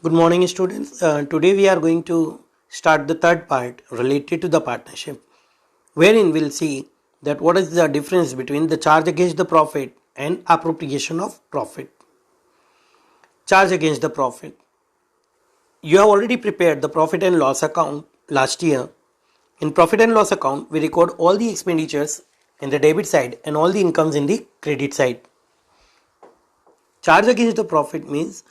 Good morning, students. Today we are going to start the third part related to the partnership, wherein we'll see that what is the difference between the charge against the profit and appropriation of profit. Charge against the profit. You have already prepared the profit and loss account last year. In profit and loss account, we record all the expenditures in the debit side and all the incomes in the credit side. Charge against the profit means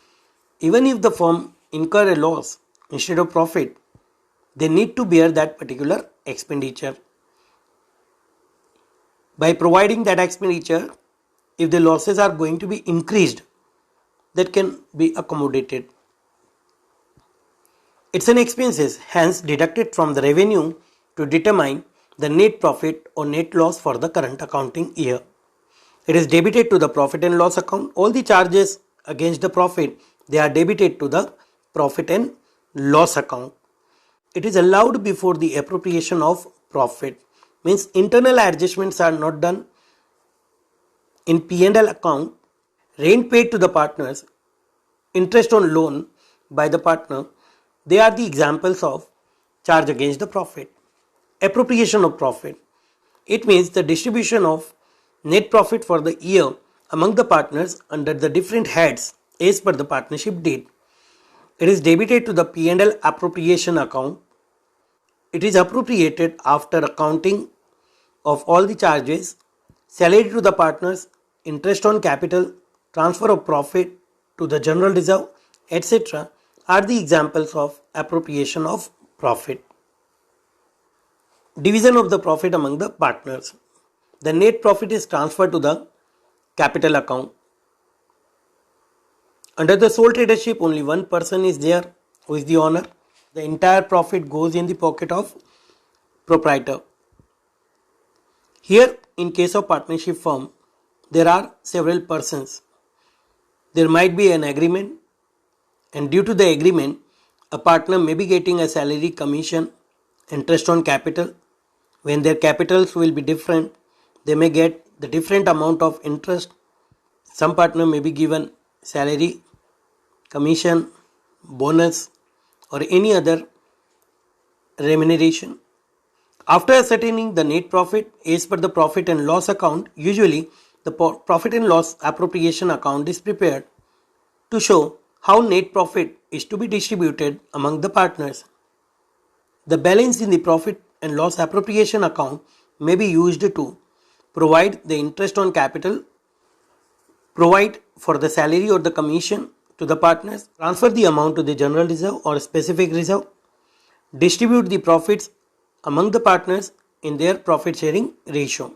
even if the firm incur a loss instead of profit, they need to bear that particular expenditure. By providing that expenditure, if the losses are going to be increased, that can be accommodated. It's an expenses, hence deducted from the revenue to determine the net profit or net loss for the current accounting year. It is debited to the profit and loss account. All the charges against the profit, they are debited to the profit and loss account. It is allowed before the appropriation of profit. Means internal adjustments are not done in P&L account. Rent paid to the partners, interest on loan by the partner, they are the examples of charge against the profit. Appropriation of profit. It means the distribution of net profit for the year among the partners under the different heads as per the partnership deed. It is debited to the P&L appropriation account. It is appropriated after accounting of all the charges, salary to the partners, interest on capital, transfer of profit to the general reserve, etc. are the examples of appropriation of profit. Division of the profit among the partners. The net profit is transferred to the capital account. Under the sole tradership, only one person is there who is the owner. The entire profit goes in the pocket of proprietor. Here, in case of partnership firm, there are several persons. There might be an agreement, and due to the agreement, a partner may be getting a salary, commission, interest on capital. When their capitals will be different, they may get the different amount of interest. Some partner may be given salary, commission, bonus, or any other remuneration. After ascertaining the net profit as per the profit and loss account, usually the profit and loss appropriation account is prepared to show how net profit is to be distributed among the partners. The balance in the profit and loss appropriation account may be used to provide the interest on capital, provide for the salary or the commission to the partners, transfer the amount to the general reserve or specific reserve, distribute the profits among the partners in their profit sharing ratio.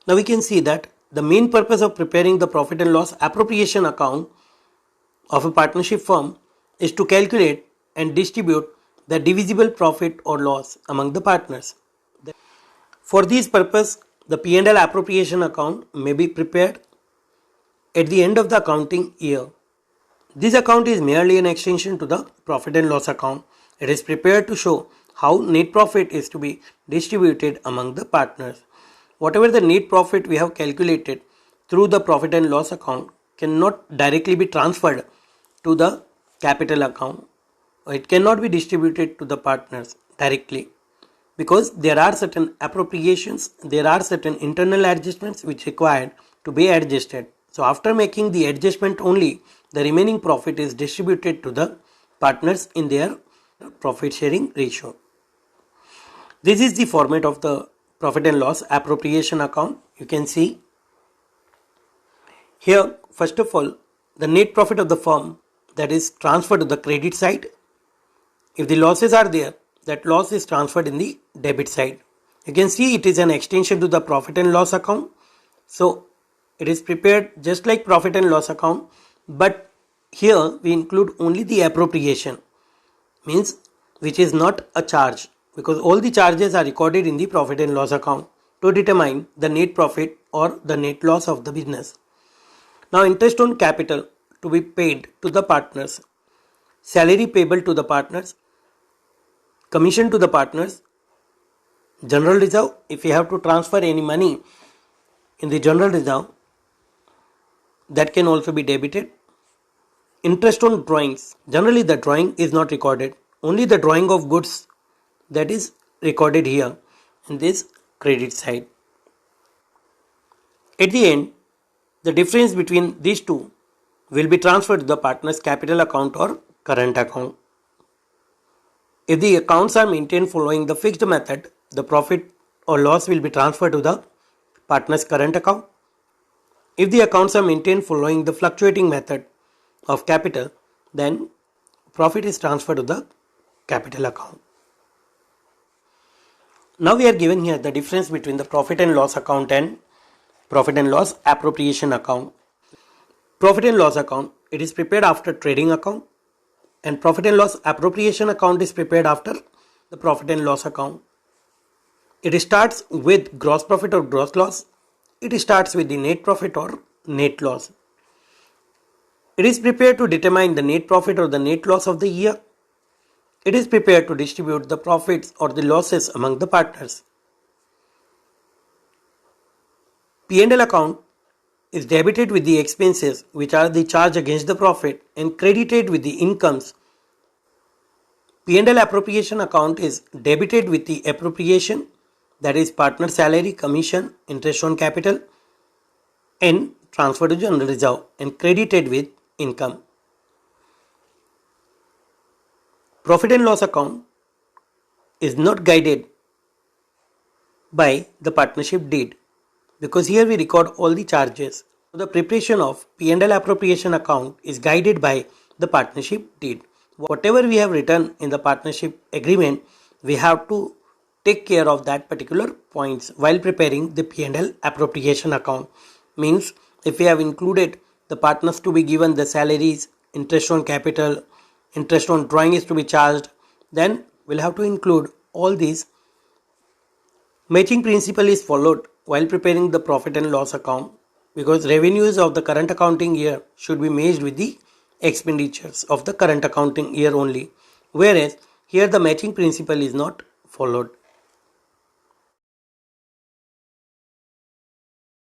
Now we can see that the main purpose of preparing the profit and loss appropriation account of a partnership firm is to calculate and distribute the divisible profit or loss among the partners. For this purpose, the P&L appropriation account may be prepared at the end of the accounting year. This account is merely an extension to the profit and loss account. It is prepared to show how net profit is to be distributed among the partners. Whatever the net profit we have calculated through the profit and loss account cannot directly be transferred to the capital account. It cannot be distributed to the partners directly because there are certain appropriations, there are certain internal adjustments which required to be adjusted. So after making the adjustment only, the remaining profit is distributed to the partners in their profit sharing ratio. This is the format of the profit and loss appropriation account. You can see here, first of all, the net profit of the firm that is transferred to the credit side. If the losses are there, that loss is transferred in the debit side. You can see it is an extension to the profit and loss account. So it is prepared just like profit and loss account, but here we include only the appropriation, means which is not a charge, because all the charges are recorded in the profit and loss account to determine the net profit or the net loss of the business. Now interest on capital to be paid to the partners, salary payable to the partners, commission to the partners, general reserve, if you have to transfer any money in the general reserve, that can also be debited. interest on drawings. Generally the drawing is not recorded. Only the drawing of goods that is recorded here in this credit side. At the end, the difference between these two will be transferred to the partner's capital account or current account. If the accounts are maintained following the fixed method, the profit or loss will be transferred to the partner's current account. If the accounts are maintained following the fluctuating method of capital, then profit is transferred to the capital account. Now we are given here the difference between the profit and loss account and profit and loss appropriation account. Profit and loss account, it is prepared after trading account, and profit and loss appropriation account is prepared after the profit and loss account. It starts with gross profit or gross loss. It starts with the net profit or net loss. It is prepared to determine the net profit or the net loss of the year. It is prepared to distribute the profits or the losses among the partners. P&L account is debited with the expenses which are the charge against the profit and credited with the incomes. P&L appropriation account is debited with the appropriation, that is partner salary, commission, interest on capital, and transferred to general reserve and credited with income. Profit and loss account is not guided by the partnership deed, because here we record all the charges. So the preparation of P&L appropriation account is guided by the partnership deed. Whatever we have written in the partnership agreement, we have to take care of that particular points while preparing the P&L appropriation account. Means if we have included the partners to be given the salaries, interest on capital, interest on drawing is to be charged, then we'll have to include all these. Matching principle is followed while preparing the profit and loss account, because revenues of the current accounting year should be matched with the expenditures of the current accounting year only, whereas here the matching principle is not followed.